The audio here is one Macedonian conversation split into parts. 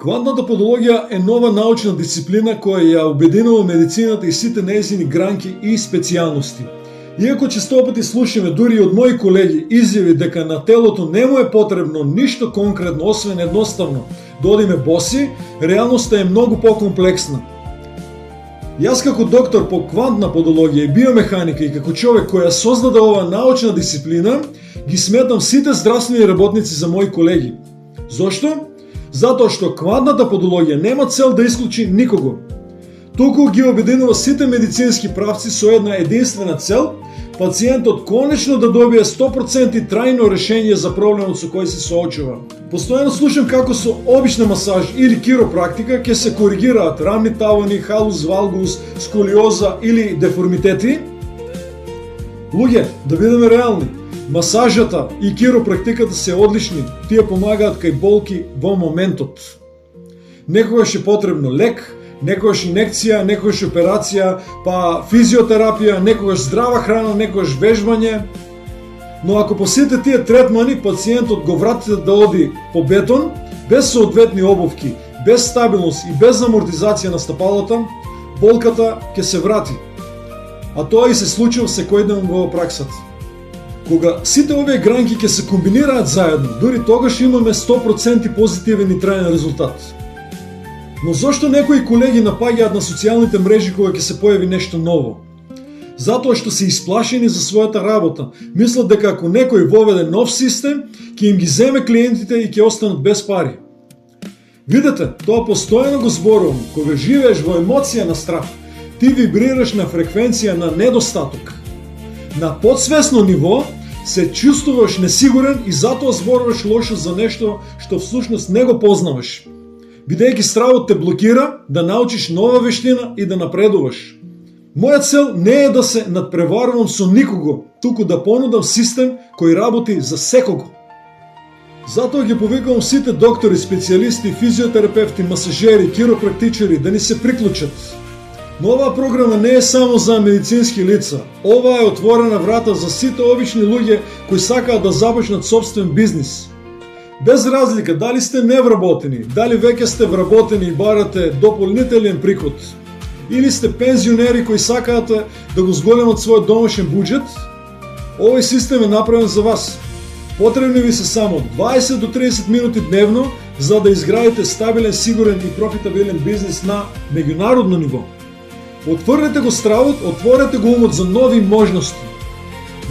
Квантната подологија е нова научна дисциплина која ја обединува медицината и сите нејзини гранки и специјалности. Иако честопати слушаме дури од мои колеги изјави дека на телото не му е потребно ништо конкретно освен едноставно да одиме боси, реалноста е многу покомплексна. Јас како доктор по квантна подологија и биомеханика и како човек која создаде оваа научна дисциплина, ги сметам сите здравствени работници за мои колеги. Зошто? Затоа што квантната подологија нема цел да исклучи никого. Туку ги обединува сите медицински правци со една единствена цел, пациентот конечно да добие 100% трајно решение за проблемот со кој се соочува. Постојано слушам како со обична масаж или киропрактика ќе се коригираат рамни тавани, халус валгус, сколиоза или деформитети. Луѓе, да бидеме реални, масажата и киропрактиката се одлични, тие помагаат кај болки во моментот. Некогаш е потребно лек, некогаш инекција, некогаш операција, па физиотерапија, некогаш здрава храна, некогаш вежбање. Но ако по сите тие третмани пациентот го вратите да оди по бетон, без соодветни обувки, без стабилност и без амортизација на стапалата, болката ќе се врати. А тоа и се случува секојдневно во праксата. Кога сите овие гранки ќе се комбинираат заедно, дури тогаш имаме 100% позитивен и траен резултат. Но зошто некои колеги напаѓаат на социјалните мрежи кога ќе се појави нешто ново? Затоа што се исплашени за својата работа. Мислат дека ако некој воведе нов систем, ќе им ги земе клиентите и ќе останат без пари. Видете, тоа постојано го зборувам. Кога живееш во емоција на страх, ти вибрираш на фреквенција на недостаток. На подсвесно ниво се чувствуваш несигурен и затоа зборуваш лошо за нешто што всушност не го познаваш. Бидејќи стравот те блокира да научиш нова вештина и да напредуваш. Моја цел не е да се надпреварувам со никого, туку да понудам систем кој работи за секого. Затоа ги повикувам сите доктори, специјалисти, физиотерапевти, масажери, киропрактичари да ни се приклучат. Но оваа програма не е само за медицински лица. Ова е отворена врата за сите обични луѓе кои сакаат да започнат собствен бизнис. Без разлика дали сте невработени, дали веќе сте вработени и барате дополнителен приход, или сте пензионери кои сакаат да го зголемат својот домашен буџет, овој систем е направен за вас. Потребни ви се само 20 до 30 минути дневно за да изградите стабилен, сигурен и профитабилен бизнис на меѓународно ниво. Отврнете го стравот, отворете го умот за нови можности.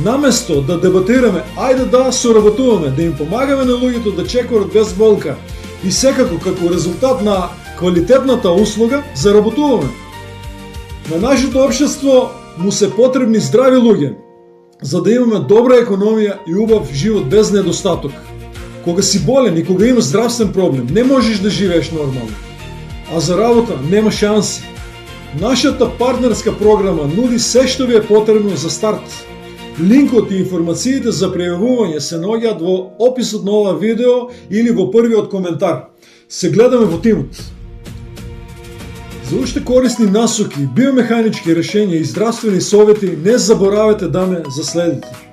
Наместо да дебатираме, ајде да соработуваме, да им помагаме на луѓето да чекорат без болка и секако како резултат на квалитетната услуга заработуваме. На нашето општество му се потребни здрави луѓе, за да имаме добра економија и убав живот без недостаток. Кога си болен и кога имаш здравствен проблем, не можеш да живееш нормално. А за работа нема шанси. Нашата партнерска програма нуди се што ви е потребно за старт. Линкот и информациите за пријавување се наоѓаат во описот на ова видео или во првиот коментар. Се гледаме во тимот. За уште корисни насоки, биомеханички решенја и здравствени совети не заборавете да ме заследите.